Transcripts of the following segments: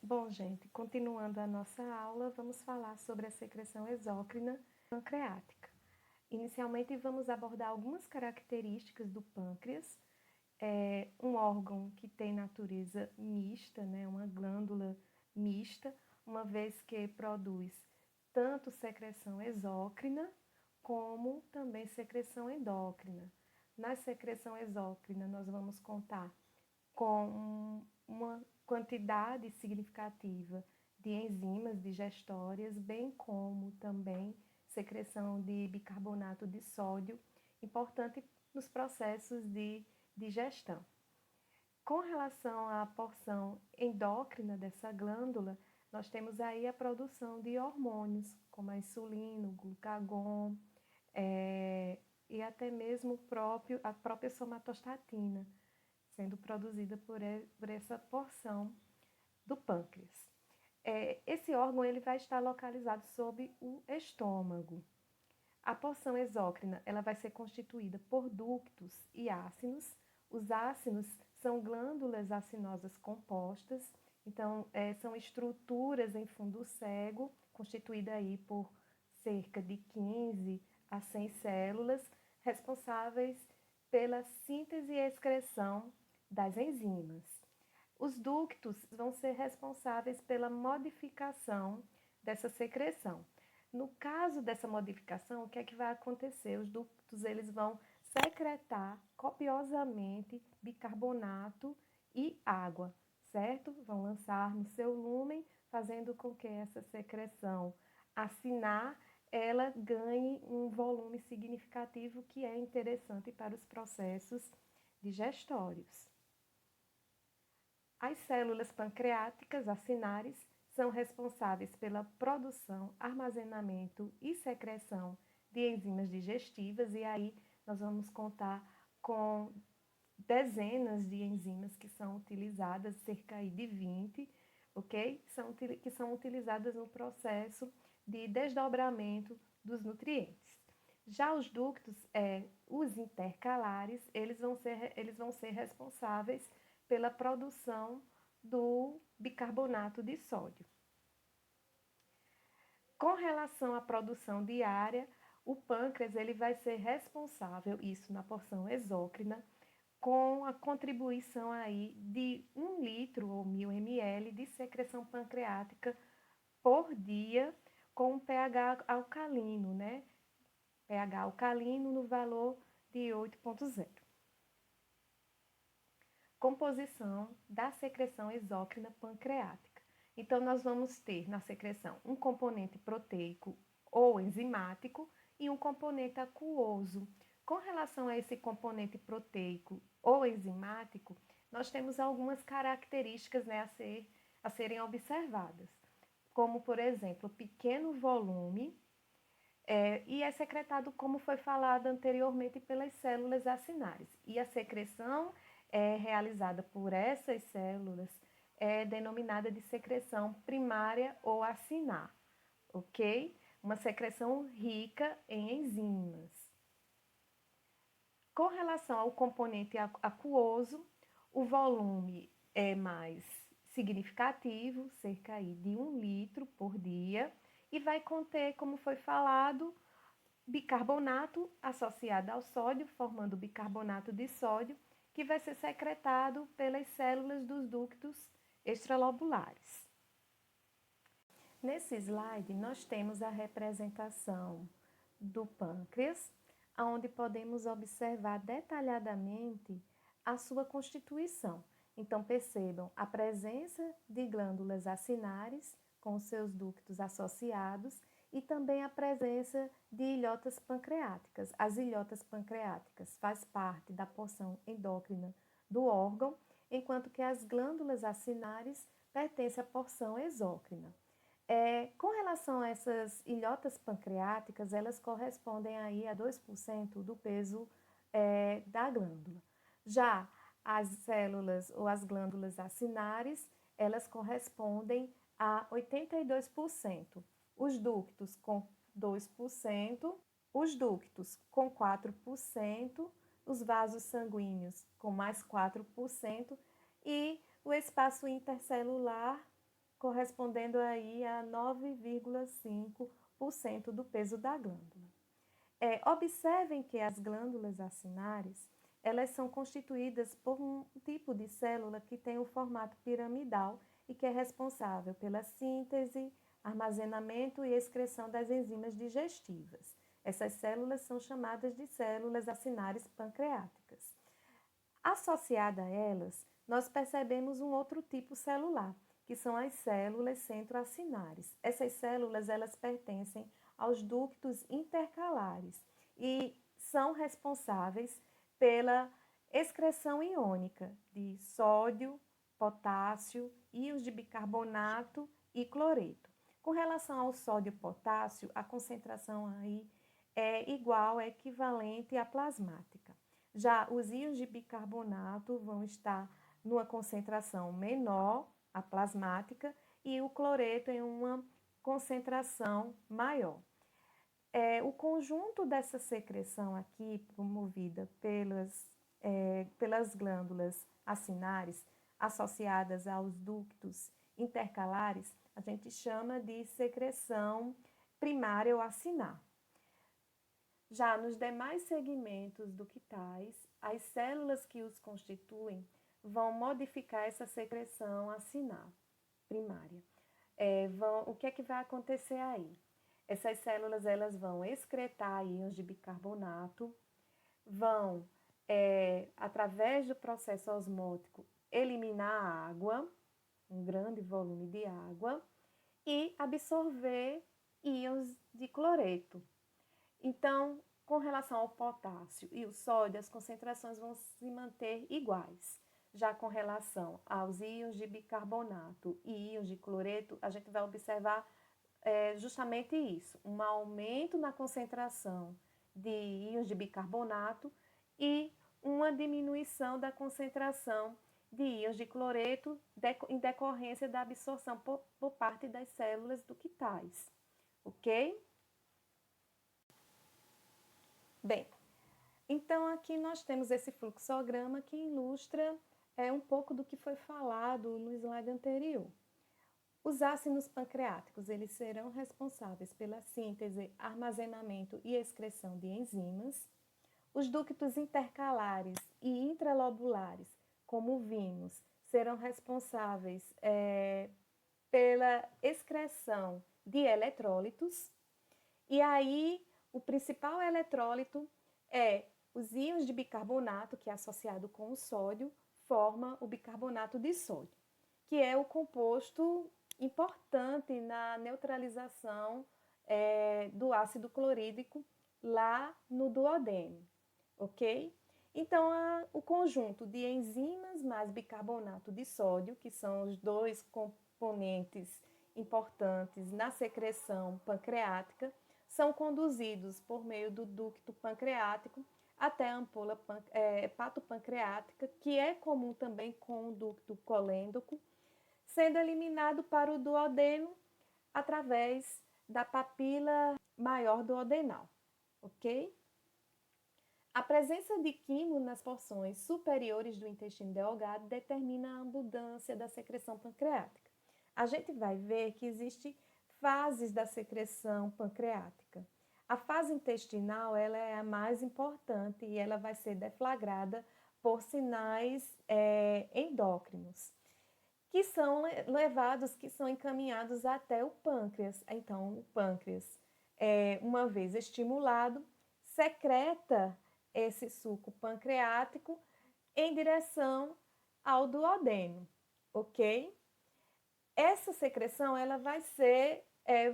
Bom, gente, continuando a nossa aula, vamos falar sobre a secreção exócrina pancreática. Inicialmente, vamos abordar algumas características do pâncreas. É um órgão que tem natureza mista, né, uma glândula mista, uma vez que produz tanto secreção exócrina como também secreção endócrina. Na secreção exócrina, nós vamos contar com uma quantidade significativa de enzimas digestórias, bem como também secreção de bicarbonato de sódio, importante nos processos de digestão. Com relação à porção endócrina dessa glândula, nós temos aí a produção de hormônios, como a insulina, o glucagon, e até mesmo a própria somatostatina, sendo produzida por essa porção do pâncreas. Esse órgão ele vai estar localizado sob o estômago. A porção exócrina ela vai ser constituída por ductos e ácinos. Os ácinos são glândulas acinosas compostas, então são estruturas em fundo cego, constituída aí por cerca de 15 a 100 células, responsáveis pela síntese e excreção das enzimas. Os ductos vão ser responsáveis pela modificação dessa secreção. No caso dessa modificação, o que é que vai acontecer? Os ductos eles vão secretar copiosamente bicarbonato e água, certo? Vão lançar no seu lúmen, fazendo com que essa secreção acinar ela ganhe um volume significativo que é interessante para os processos digestórios. As células pancreáticas acinares são responsáveis pela produção, armazenamento e secreção de enzimas digestivas, e aí nós vamos contar com dezenas de enzimas que são utilizadas, cerca de 20, ok? Que são utilizadas no processo de desdobramento dos nutrientes. Já os ductos, os intercalares, eles vão ser responsáveis pela produção do bicarbonato de sódio. Com relação à produção diária, o pâncreas ele vai ser responsável, isso na porção exócrina, com a contribuição aí de 1 litro ou 1000 ml de secreção pancreática por dia, com um pH alcalino, né? pH alcalino no valor de 8,0. Composição da secreção exócrina pancreática. Então, nós vamos ter na secreção um componente proteico ou enzimático e um componente aquoso. Com relação a esse componente proteico ou enzimático, nós temos algumas características, né, a serem observadas, como, por exemplo, pequeno volume, e é secretado, como foi falado anteriormente, pelas células acinares. E a secreção realizada por essas células é denominada de secreção primária ou acinar, ok? Uma secreção rica em enzimas. Com relação ao componente aquoso, o volume é mais significativo, cerca de 1 litro por dia, e vai conter, como foi falado, bicarbonato associado ao sódio, formando bicarbonato de sódio, que vai ser secretado pelas células dos ductos extralobulares. Nesse slide, nós temos a representação do pâncreas, onde podemos observar detalhadamente a sua constituição. Então, percebam a presença de glândulas acinares com seus ductos associados e também a presença de ilhotas pancreáticas. As ilhotas pancreáticas faz parte da porção endócrina do órgão, enquanto que as glândulas acinares pertencem à porção exócrina. Com relação a essas ilhotas pancreáticas, elas correspondem aí a 2% do peso da glândula. Já as células ou as glândulas acinares, elas correspondem a 82%. Os ductos com 2%, os ductos com 4%, os vasos sanguíneos com mais 4% e o espaço intercelular correspondendo aí a 9,5% do peso da glândula. Observem que as glândulas acinares, elas são constituídas por um tipo de célula que tem o formato piramidal e que é responsável pela síntese, armazenamento e excreção das enzimas digestivas. Essas células são chamadas de células acinares pancreáticas. Associada a elas, nós percebemos um outro tipo celular, que são as células centroacinares. Essas células, elas pertencem aos ductos intercalares e são responsáveis pela excreção iônica de sódio, potássio, íons de bicarbonato e cloreto. Com relação ao sódio e potássio, a concentração aí é igual, é equivalente à plasmática. Já os íons de bicarbonato vão estar numa concentração menor, a plasmática, e o cloreto em uma concentração maior. O conjunto dessa secreção aqui, promovida pelas glândulas acinares, associadas aos ductos intercalares, a gente chama de secreção primária ou acinar. Já nos demais segmentos ductais, as células que os constituem vão modificar essa secreção acinar primária. O que é que vai acontecer aí? Essas células elas vão excretar íons de bicarbonato, vão, através do processo osmótico, eliminar a água, um grande volume de água, e absorver íons de cloreto. Então, com relação ao potássio e o sódio, as concentrações vão se manter iguais. Já com relação aos íons de bicarbonato e íons de cloreto, a gente vai observar justamente isso, um aumento na concentração de íons de bicarbonato e uma diminuição da concentração de íons de cloreto em decorrência da absorção por parte das células ductais, ok? Bem, então aqui nós temos esse fluxograma que ilustra um pouco do que foi falado no slide anterior. Os ácidos pancreáticos, eles serão responsáveis pela síntese, armazenamento e excreção de enzimas. Os ductos intercalares e intralobulares, como vimos, serão responsáveis pela excreção de eletrólitos. E aí, o principal eletrólito é os íons de bicarbonato, que é associado com o sódio, forma o bicarbonato de sódio, que é o composto importante na neutralização do ácido clorídrico lá no duodeno, ok? Então, o conjunto de enzimas mais bicarbonato de sódio, que são os dois componentes importantes na secreção pancreática, são conduzidos por meio do ducto pancreático até a ampola hepatopancreática, que é comum também com o ducto colêndoco, sendo eliminado para o duodeno através da papila maior duodenal, ok? A presença de quimo nas porções superiores do intestino delgado determina a abundância da secreção pancreática. A gente vai ver que existem fases da secreção pancreática. A fase intestinal ela é a mais importante e ela vai ser deflagrada por sinais endócrinos, que são levados, que são encaminhados até o pâncreas. Então, o pâncreas, uma vez estimulado, secreta esse suco pancreático em direção ao duodeno, ok? Essa secreção ela vai ser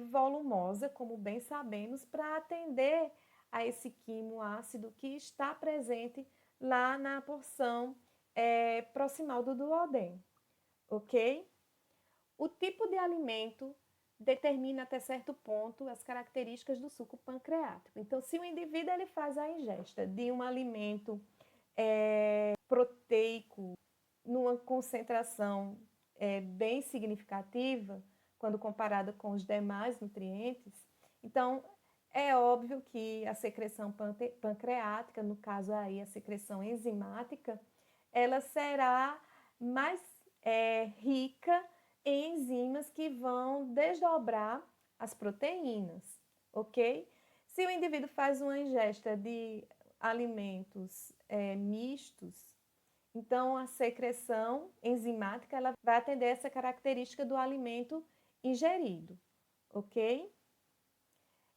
volumosa, como bem sabemos, para atender a esse quimo ácido que está presente lá na porção proximal do duodeno, ok? O tipo de alimento determina até certo ponto as características do suco pancreático. Então, se o indivíduo ele faz a ingesta de um alimento proteico numa concentração bem significativa, quando comparada com os demais nutrientes, então é óbvio que a secreção pancreática, no caso aí a secreção enzimática, ela será mais rica em enzimas que vão desdobrar as proteínas, ok? Se o indivíduo faz uma ingesta de alimentos mistos, então a secreção enzimática ela vai atender essa característica do alimento ingerido, ok?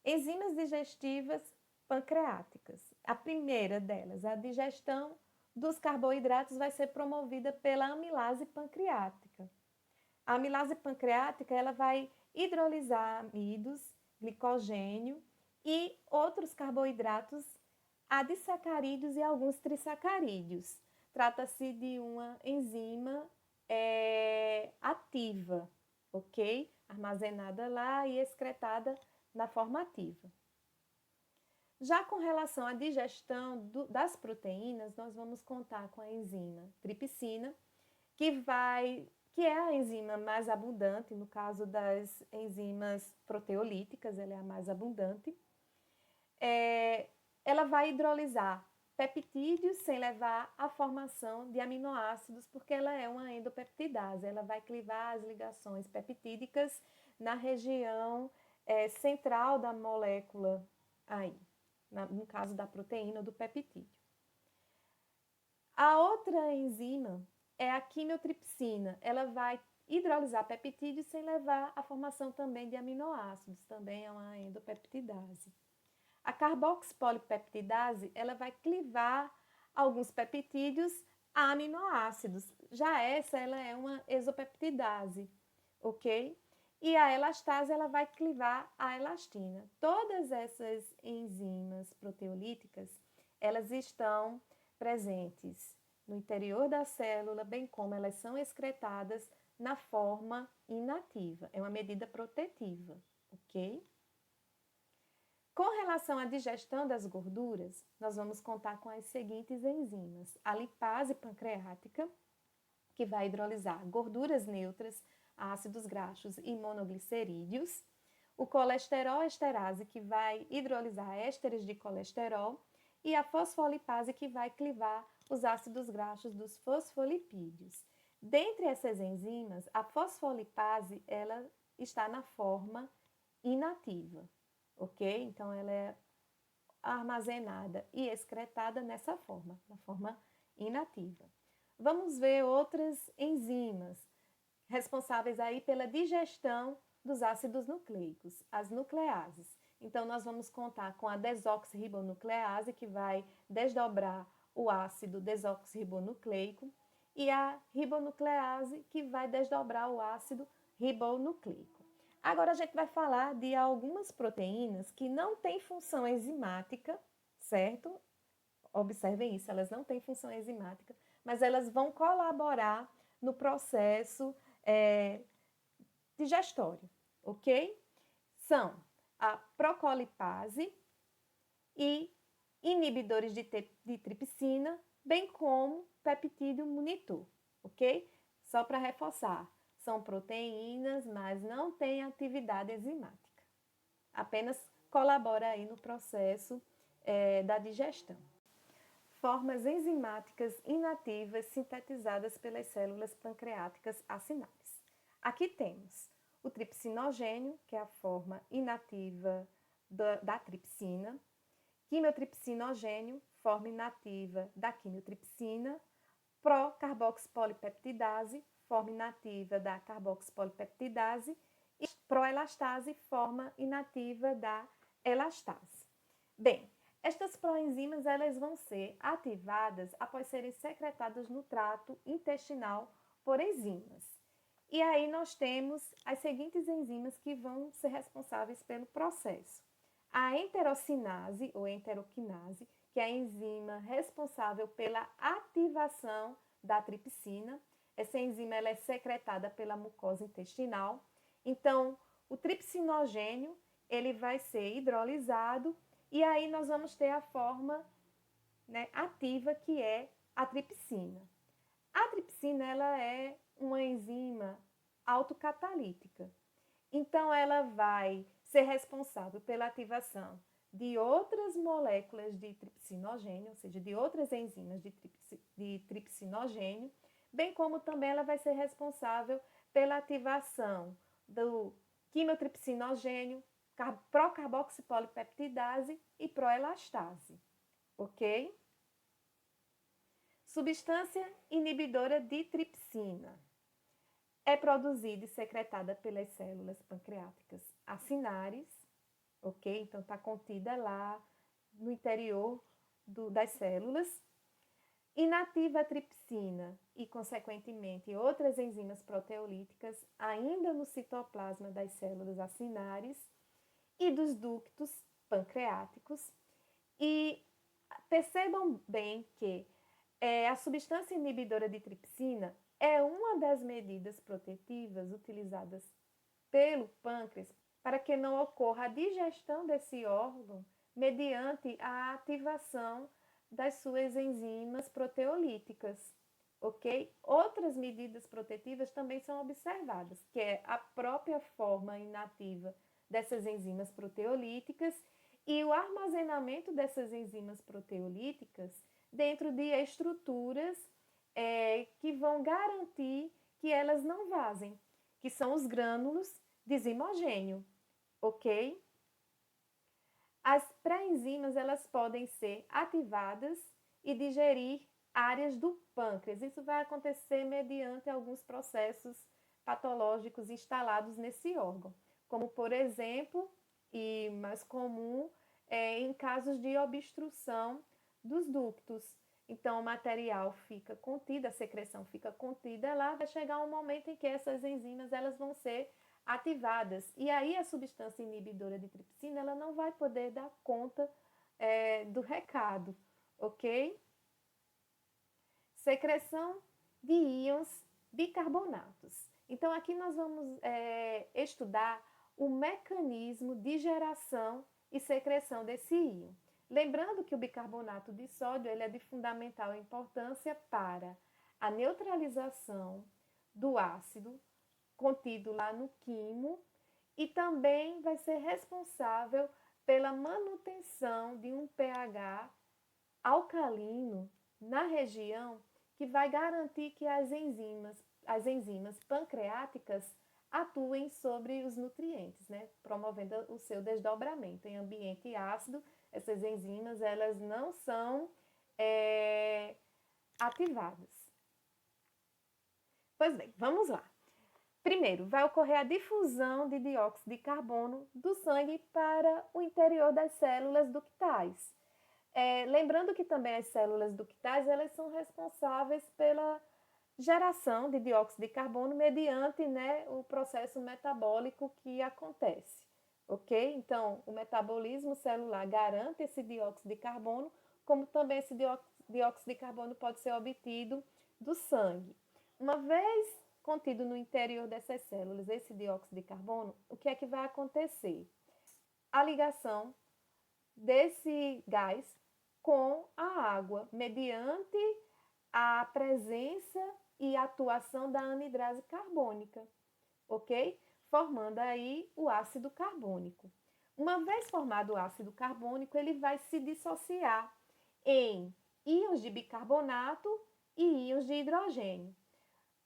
Enzimas digestivas pancreáticas. A primeira delas, a digestão dos carboidratos, vai ser promovida pela amilase pancreática. A amilase pancreática ela vai hidrolisar amidos, glicogênio e outros carboidratos adisacarídeos e alguns trissacarídeos. Trata-se de uma enzima ativa, ok? Armazenada lá e excretada na forma ativa. Já com relação à digestão das proteínas, nós vamos contar com a enzima tripsina, que é a enzima mais abundante, no caso das enzimas proteolíticas, ela é a mais abundante. Ela vai hidrolisar peptídeos sem levar à formação de aminoácidos, porque ela é uma endopeptidase, ela vai clivar as ligações peptídicas na região central da molécula aí, no caso da proteína ou do peptídeo. A outra enzima é a quimiotripsina. Ela vai hidrolisar peptídeos sem levar à formação também de aminoácidos. Também é uma endopeptidase. A carboxpolipeptidase, ela vai clivar alguns peptídeos a aminoácidos. Já essa, ela é uma exopeptidase, ok? E a elastase, ela vai clivar a elastina. Todas essas enzimas proteolíticas, elas estão presentes no interior da célula, bem como elas são excretadas na forma inativa. É uma medida protetiva, ok? Com relação à digestão das gorduras, nós vamos contar com as seguintes enzimas. A lipase pancreática, que vai hidrolisar gorduras neutras, ácidos graxos e monoglicerídeos. O colesterol esterase, que vai hidrolisar ésteres de colesterol. E a fosfolipase, que vai clivar os ácidos graxos dos fosfolipídios. Dentre essas enzimas, a fosfolipase ela está na forma inativa, ok? Então, ela é armazenada e excretada nessa forma, na forma inativa. Vamos ver outras enzimas responsáveis aí pela digestão dos ácidos nucleicos, as nucleases. Então, nós vamos contar com a desoxirribonuclease, que vai desdobrar o ácido desoxirribonucleico, e a ribonuclease, que vai desdobrar o ácido ribonucleico. Agora, a gente vai falar de algumas proteínas que não têm função enzimática, certo? Observem isso, elas não têm função enzimática, mas elas vão colaborar no processo digestório, ok? São a procolipase e inibidores de tripsina, bem como peptídeo monitor, ok? Só para reforçar, são proteínas, mas não têm atividade enzimática. Apenas colabora aí no processo da digestão. Formas enzimáticas inativas sintetizadas pelas células pancreáticas acináveis. Aqui temos o tripsinogênio, que é a forma inativa da tripsina, quimiotripsinogênio, forma inativa da quimiotripsina, procarboxpolipeptidase, forma inativa da carboxpolipeptidase, e proelastase, forma inativa da elastase. Bem, estas proenzimas elas vão ser ativadas após serem secretadas no trato intestinal por enzimas. E aí nós temos as seguintes enzimas que vão ser responsáveis pelo processo. A enterocinase ou enteroquinase, que é a enzima responsável pela ativação da tripsina. Essa enzima ela é secretada pela mucosa intestinal. Então, o tripsinogênio ele vai ser hidrolisado e aí nós vamos ter a forma ativa que é a tripsina. A tripsina ela é uma enzima autocatalítica. Então, ela vai ser responsável pela ativação de outras moléculas de tripsinogênio, ou seja, de outras enzimas de tripsinogênio, bem como também ela vai ser responsável pela ativação do quimiotripsinogênio, procarboxipolipeptidase e proelastase, ok? Substância inibidora de tripsina. É produzida e secretada pelas células pancreáticas acinares, ok? Então, está contida lá no interior das células. Inativa a tripsina e, consequentemente, outras enzimas proteolíticas ainda no citoplasma das células acinares e dos ductos pancreáticos. E percebam bem que a substância inibidora de tripsina é uma das medidas protetivas utilizadas pelo pâncreas para que não ocorra a digestão desse órgão mediante a ativação das suas enzimas proteolíticas, ok? Outras medidas protetivas também são observadas, que é a própria forma inativa dessas enzimas proteolíticas e o armazenamento dessas enzimas proteolíticas dentro de estruturas que vão garantir que elas não vazem, que são os grânulos de zimogênio, ok? As pré-enzimas, elas podem ser ativadas e digerir áreas do pâncreas. Isso vai acontecer mediante alguns processos patológicos instalados nesse órgão, como, por exemplo, e mais comum, em casos de obstrução dos ductos. Então, o material fica contido, a secreção fica contida lá, vai chegar um momento em que essas enzimas elas vão ser ativadas. E aí a substância inibidora de tripsina ela não vai poder dar conta do recado, ok? Secreção de íons bicarbonatos. Então, aqui nós vamos estudar o mecanismo de geração e secreção desse íon. Lembrando que o bicarbonato de sódio ele é de fundamental importância para a neutralização do ácido contido lá no quimo e também vai ser responsável pela manutenção de um pH alcalino na região que vai garantir que as enzimas pancreáticas atuem sobre os nutrientes, né? Promovendo o seu desdobramento. Em ambiente ácido, essas enzimas elas não são ativadas. Pois bem, vamos lá. Primeiro, vai ocorrer a difusão de dióxido de carbono do sangue para o interior das células ductais. Lembrando que também as células ductais elas são responsáveis pela geração de dióxido de carbono mediante, né, o processo metabólico que acontece, ok? Então, o metabolismo celular garante esse dióxido de carbono, como também esse dióxido de carbono pode ser obtido do sangue. Uma vez contido no interior dessas células esse dióxido de carbono, o que é que vai acontecer? A ligação desse gás com a água, mediante a presença e atuação da anidrase carbônica, ok? Formando aí o ácido carbônico. Uma vez formado o ácido carbônico, ele vai se dissociar em íons de bicarbonato e íons de hidrogênio.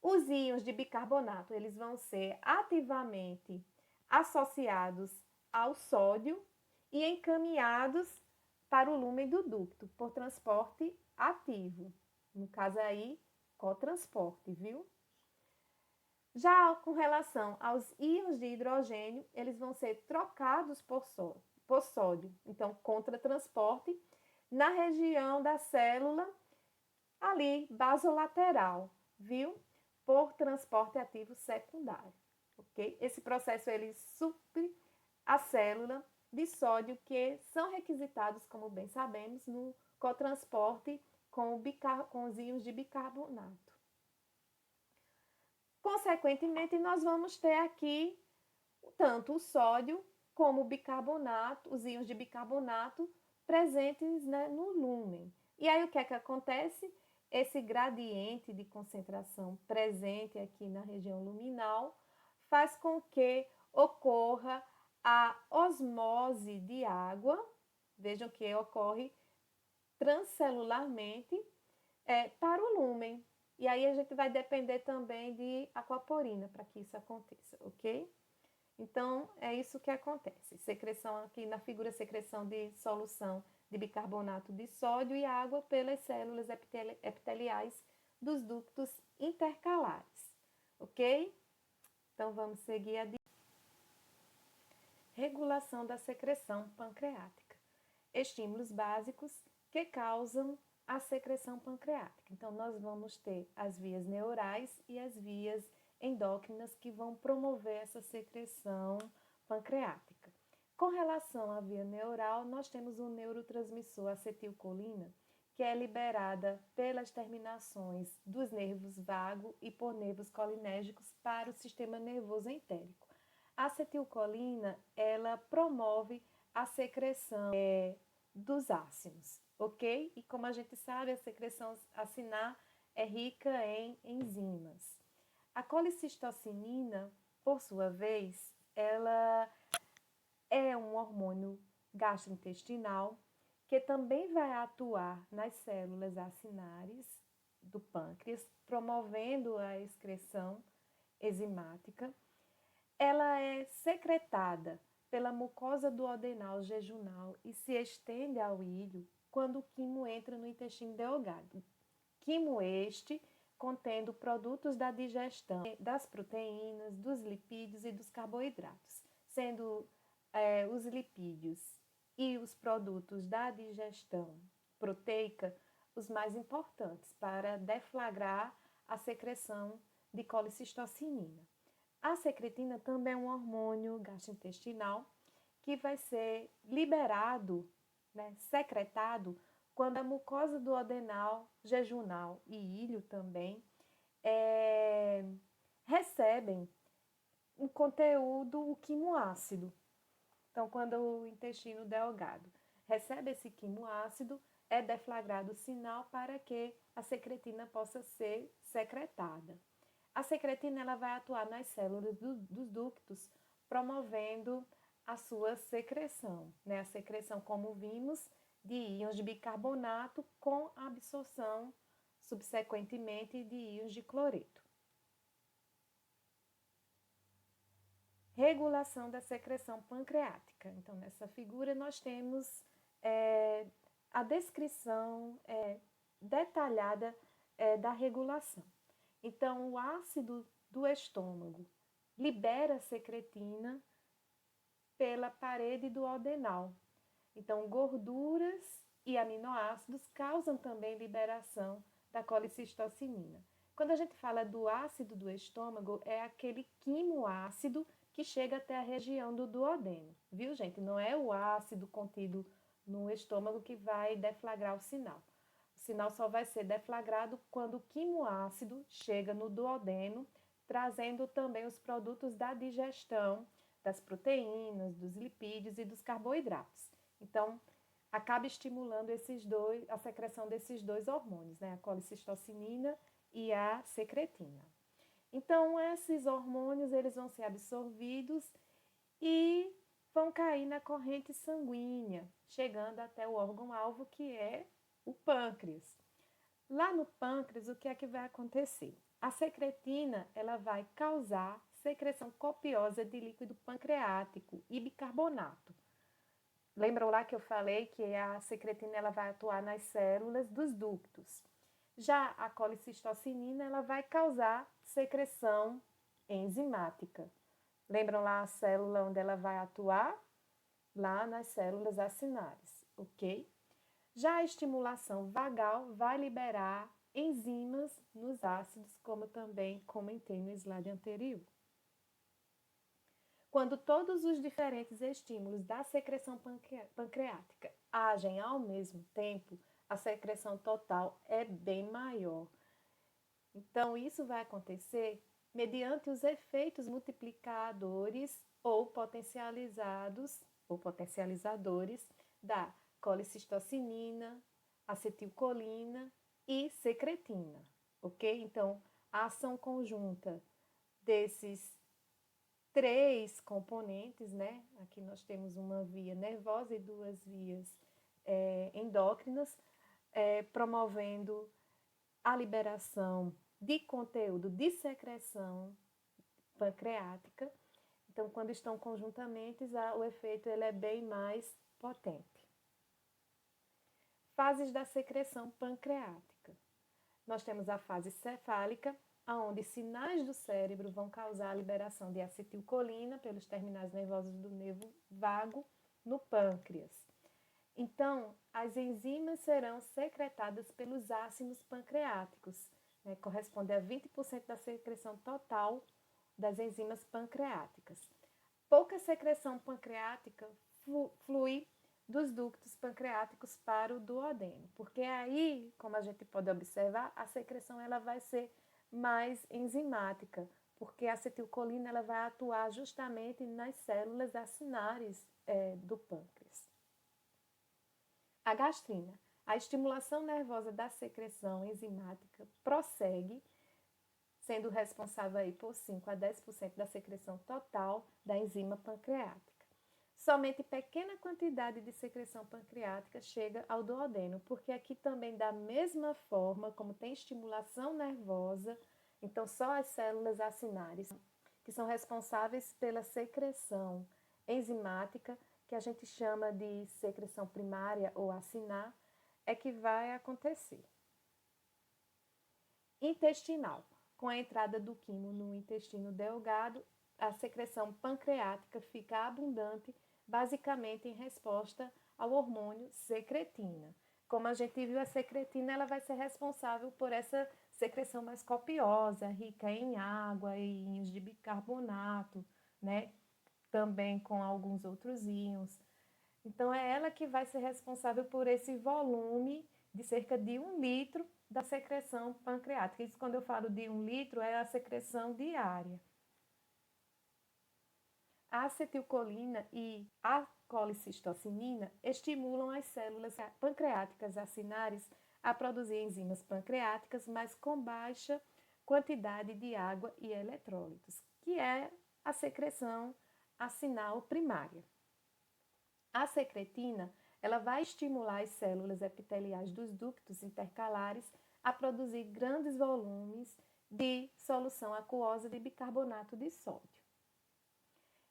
Os íons de bicarbonato, eles vão ser ativamente associados ao sódio e encaminhados para o lúmen do ducto por transporte ativo. No caso aí, cotransporte, viu? Já com relação aos íons de hidrogênio, eles vão ser trocados por sódio. Então, contratransporte na região da célula ali basolateral, viu? Por transporte ativo secundário, ok? Esse processo ele supre a célula de sódio que são requisitados, como bem sabemos, no cotransporte com os íons de bicarbonato. Consequentemente, nós vamos ter aqui tanto o sódio como o bicarbonato, os íons de bicarbonato presentes, né, no lúmen. E aí o que é que acontece? Esse gradiente de concentração presente aqui na região luminal faz com que ocorra a osmose de água, vejam que ocorre transcelularmente, para o lúmen, E aí a gente vai depender também de aquaporina para que isso aconteça, ok? Então, é isso que acontece. Secreção aqui na figura, secreção de solução de bicarbonato de sódio e água pelas células epiteliais dos ductos intercalares, ok? Então, vamos seguir a regulação da secreção pancreática. Estímulos básicos que causam a secreção pancreática. Então, nós vamos ter as vias neurais e as vias endócrinas que vão promover essa secreção pancreática. Com relação à via neural, nós temos o neurotransmissor acetilcolina, que é liberada pelas terminações dos nervos vago e por nervos colinérgicos para o sistema nervoso entérico. A acetilcolina, ela promove a secreção dos ácidos, ok? E como a gente sabe, a secreção acinar é rica em enzimas. A colicistocinina, por sua vez, ela é um hormônio gastrointestinal que também vai atuar nas células acinares do pâncreas, promovendo a excreção enzimática. Ela é secretada pela mucosa duodenal jejunal e se estende ao ilho quando o quimo entra no intestino delgado. Quimo este contendo produtos da digestão das proteínas, dos lipídios e dos carboidratos, sendo os lipídios e os produtos da digestão proteica os mais importantes para deflagrar a secreção de colicistocinina. A secretina também é um hormônio gastrointestinal que vai ser liberado, né, secretado, quando a mucosa duodenal, jejunal e ilho também recebem um conteúdo, o quimoácido. Então, quando o intestino delgado recebe esse quimoácido, é deflagrado o sinal para que a secretina possa ser secretada. A secretina ela vai atuar nas células dos ductos, promovendo a sua secreção, né? A secreção, como vimos, de íons de bicarbonato com absorção, subsequentemente, de íons de cloreto. Regulação da secreção pancreática. Então, nessa figura, nós temos a descrição detalhada da regulação. Então, o ácido do estômago libera secretina pela parede duodenal. Então, gorduras e aminoácidos causam também liberação da colicistocinina. Quando a gente fala do ácido do estômago, é aquele quimoácido que chega até a região do duodeno, viu, gente? Não é o ácido contido no estômago que vai deflagrar o sinal. O sinal só vai ser deflagrado quando o quimoácido chega no duodeno, trazendo também os produtos da digestão das proteínas, dos lipídios e dos carboidratos. Então, acaba estimulando a secreção desses dois hormônios, né? A colicistocinina e a secretina. Então, esses hormônios eles vão ser absorvidos e vão cair na corrente sanguínea, chegando até o órgão-alvo, que é o pâncreas. Lá no pâncreas, o que é que vai acontecer? A secretina ela vai causar secreção copiosa de líquido pancreático e bicarbonato. Lembram lá que eu falei que a secretina ela vai atuar nas células dos ductos. Já a colicistocinina ela vai causar secreção enzimática. Lembram lá a célula onde ela vai atuar? Lá nas células acinares, ok? Já a estimulação vagal vai liberar enzimas nos ácidos, como também comentei no slide anterior. Quando todos os diferentes estímulos da secreção pancreática agem ao mesmo tempo, a secreção total é bem maior. Então, isso vai acontecer mediante os efeitos multiplicadores ou potencializadores da colicistocinina, acetilcolina e secretina, ok? Então, a ação conjunta desses três componentes, né? Aqui nós temos uma via nervosa e duas vias endócrinas, promovendo a liberação de conteúdo de secreção pancreática. Então, quando estão conjuntamente, o efeito ele é bem mais potente. Fases da secreção pancreática. Nós temos a fase cefálica, onde sinais do cérebro vão causar a liberação de acetilcolina pelos terminais nervosos do nervo vago no pâncreas. Então, as enzimas serão secretadas pelos ácidos pancreáticos, né, corresponde a 20% da secreção total das enzimas pancreáticas. Pouca secreção pancreática flui dos ductos pancreáticos para o duodeno, porque aí, como a gente pode observar, a secreção ela vai ser mais enzimática, porque a acetilcolina ela vai atuar justamente nas células acinares do pâncreas. A gastrina. A estimulação nervosa da secreção enzimática prossegue, sendo responsável aí por 5 a 10% da secreção total da enzima pancreática. Somente pequena quantidade de secreção pancreática chega ao duodeno, porque aqui também, da mesma forma como tem estimulação nervosa, então só as células acinares que são responsáveis pela secreção enzimática, que a gente chama de secreção primária ou acinar, é que vai acontecer. Intestinal. Com a entrada do quimo no intestino delgado, a secreção pancreática fica abundante, basicamente em resposta ao hormônio secretina. Como a gente viu, a secretina ela vai ser responsável por essa secreção mais copiosa, rica em água e íons de bicarbonato, né? Também com alguns outros íons. Então, é ela que vai ser responsável por esse volume de cerca de 1 litro da secreção pancreática. Isso, quando eu falo de 1 litro, é a secreção diária. A acetilcolina e a colicistocinina estimulam as células pancreáticas acinares a produzir enzimas pancreáticas, mas com baixa quantidade de água e eletrólitos, que é a secreção acinal primária. A secretina, ela vai estimular as células epiteliais dos ductos intercalares a produzir grandes volumes de solução aquosa de bicarbonato de sódio.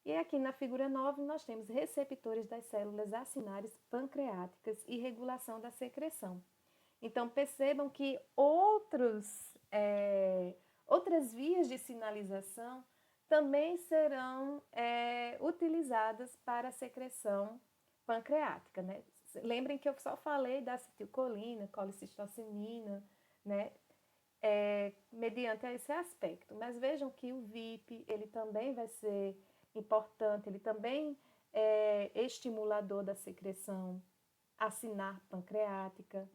E aqui na figura 9 nós temos receptores das células acinares pancreáticas e regulação da secreção. Então percebam que outras vias de sinalização também serão utilizadas para a secreção pancreática, né? Lembrem que eu só falei da acetilcolina, colicistocinina, né? Mediante esse aspecto. Mas vejam que o VIP, ele também vai ser importante, ele também é estimulador da secreção acinar pancreática.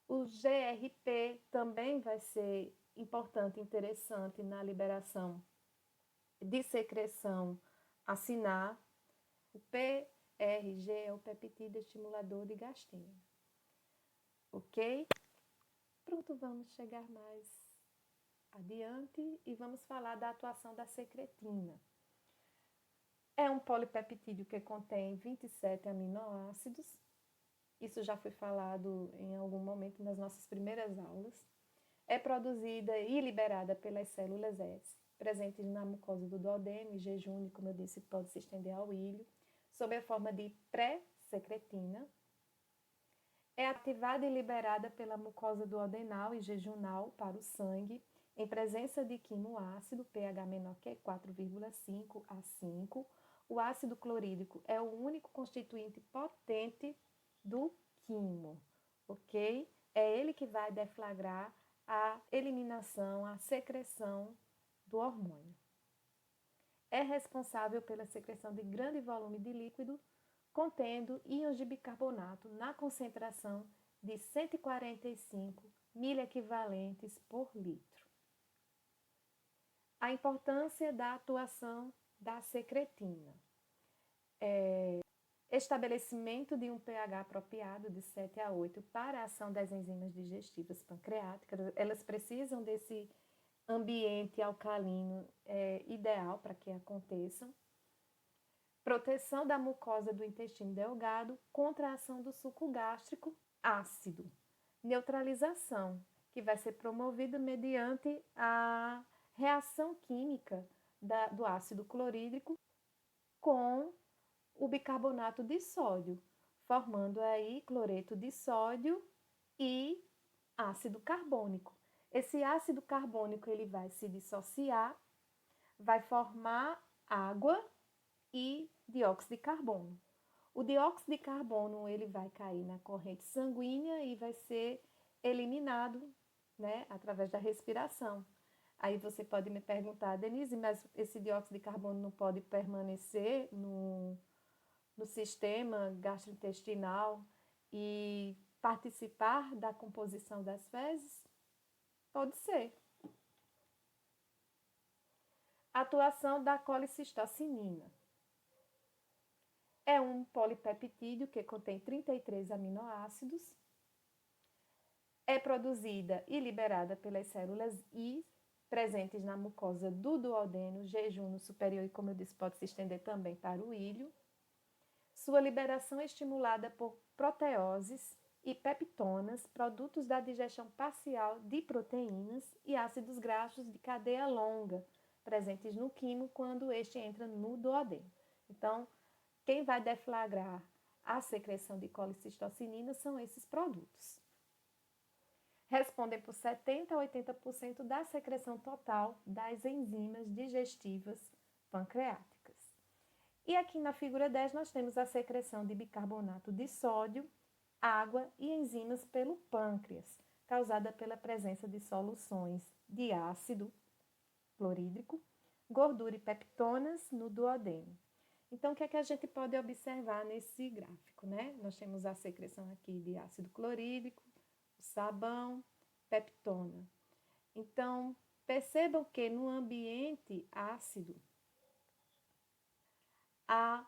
O GRP também vai ser importante e interessante na liberação de secreção acinar. O PRG é o peptídeo estimulador de gastrina. Ok? Pronto, vamos chegar mais adiante e vamos falar da atuação da secretina. É um polipeptídeo que contém 27 aminoácidos. Isso já foi falado em algum momento nas nossas primeiras aulas. É produzida e liberada pelas células S, presentes na mucosa do duodeno e jejum, como eu disse, pode se estender ao ilho, sob a forma de pré-secretina. É ativada e liberada pela mucosa duodenal e jejunal para o sangue, em presença de quimoácido, pH menor que 4,5 a 5. O ácido clorídrico é o único constituinte potente do quimo, ok? É ele que vai deflagrar a eliminação, a secreção do hormônio. É responsável pela secreção de grande volume de líquido contendo íons de bicarbonato na concentração de 145 miliequivalentes por litro. A importância da atuação da secretina. Estabelecimento de um pH apropriado de 7 a 8 para a ação das enzimas digestivas pancreáticas. Elas precisam desse ambiente alcalino ideal para que aconteçam. Proteção da mucosa do intestino delgado contra a ação do suco gástrico ácido. Neutralização que vai ser promovida mediante a reação química do ácido clorídrico com o bicarbonato de sódio, formando aí cloreto de sódio e ácido carbônico. Esse ácido carbônico ele vai se dissociar, vai formar água e dióxido de carbono. O dióxido de carbono ele vai cair na corrente sanguínea e vai ser eliminado, né, através da respiração. Aí você pode me perguntar, Denise, mas esse dióxido de carbono não pode permanecer no sistema gastrointestinal e participar da composição das fezes? Pode ser. Atuação da colicistocinina. É um polipeptídeo que contém 33 aminoácidos. É produzida e liberada pelas células I presentes na mucosa do duodeno, jejum superior e, como eu disse, pode se estender também para o ilho. Sua liberação é estimulada por proteoses e peptonas, produtos da digestão parcial de proteínas e ácidos graxos de cadeia longa, presentes no quimo quando este entra no duodeno. Então, quem vai deflagrar a secreção de colicistocinina são esses produtos. Respondem por 70% a 80% da secreção total das enzimas digestivas pancreáticas. E aqui na figura 10 nós temos a secreção de bicarbonato de sódio, água e enzimas pelo pâncreas, causada pela presença de soluções de ácido clorídrico, gordura e peptonas no duodeno. Então, o que é que a gente pode observar nesse gráfico, né? Nós temos a secreção aqui de ácido clorídrico, o sabão, peptona. Então, percebam que no ambiente ácido, a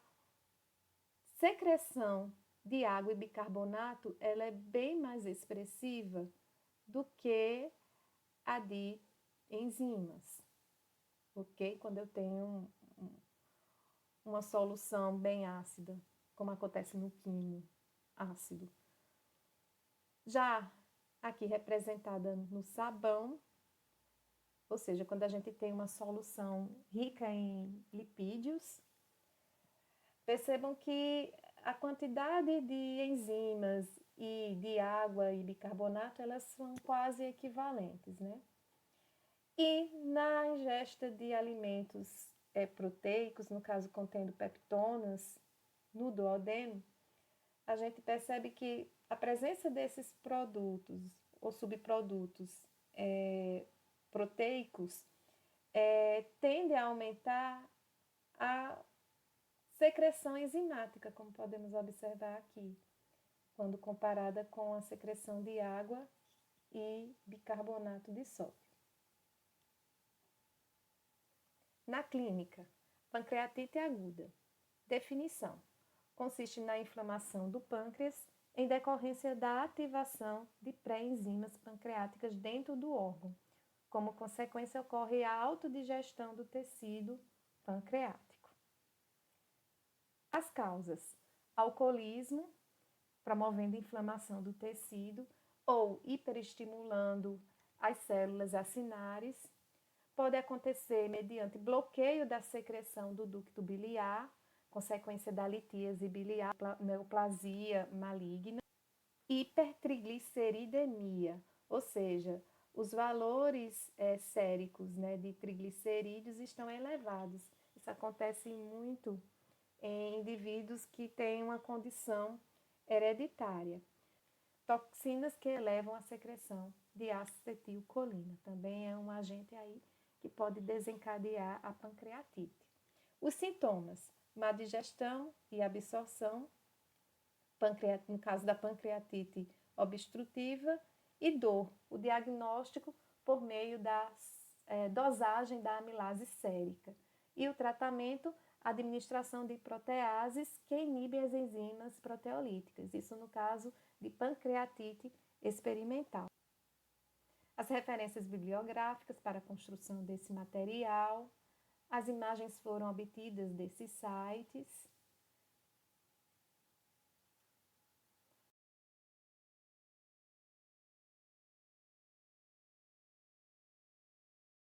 secreção de água e bicarbonato ela é bem mais expressiva do que a de enzimas, ok? Quando eu tenho uma solução bem ácida, como acontece no quimo ácido. Já aqui representada no sabão, ou seja, quando a gente tem uma solução rica em lipídios, percebam que a quantidade de enzimas e de água e bicarbonato, elas são quase equivalentes, né? E na ingesta de alimentos proteicos, no caso contendo peptonas, no duodeno, a gente percebe que a presença desses produtos ou subprodutos proteicos tende a aumentar a secreção enzimática, como podemos observar aqui, quando comparada com a secreção de água e bicarbonato de sódio. Na clínica, pancreatite aguda. Definição: consiste na inflamação do pâncreas em decorrência da ativação de pré-enzimas pancreáticas dentro do órgão. Como consequência, ocorre a autodigestão do tecido pancreático. As causas: alcoolismo, promovendo inflamação do tecido ou hiperestimulando as células acinares. Pode acontecer mediante bloqueio da secreção do ducto biliar, consequência da litíase biliar, neoplasia maligna, hipertrigliceridemia, ou seja, os valores séricos, né, de triglicerídeos estão elevados. Isso acontece muito em indivíduos que têm uma condição hereditária. Toxinas que elevam a secreção de acetilcolina, também é um agente aí que pode desencadear a pancreatite. Os sintomas: má digestão e absorção, no caso da pancreatite obstrutiva, e dor. O diagnóstico por meio da dosagem da amilase sérica. E o tratamento: administração de proteases que inibem as enzimas proteolíticas. Isso no caso de pancreatite experimental. As referências bibliográficas para a construção desse material, as imagens foram obtidas desses sites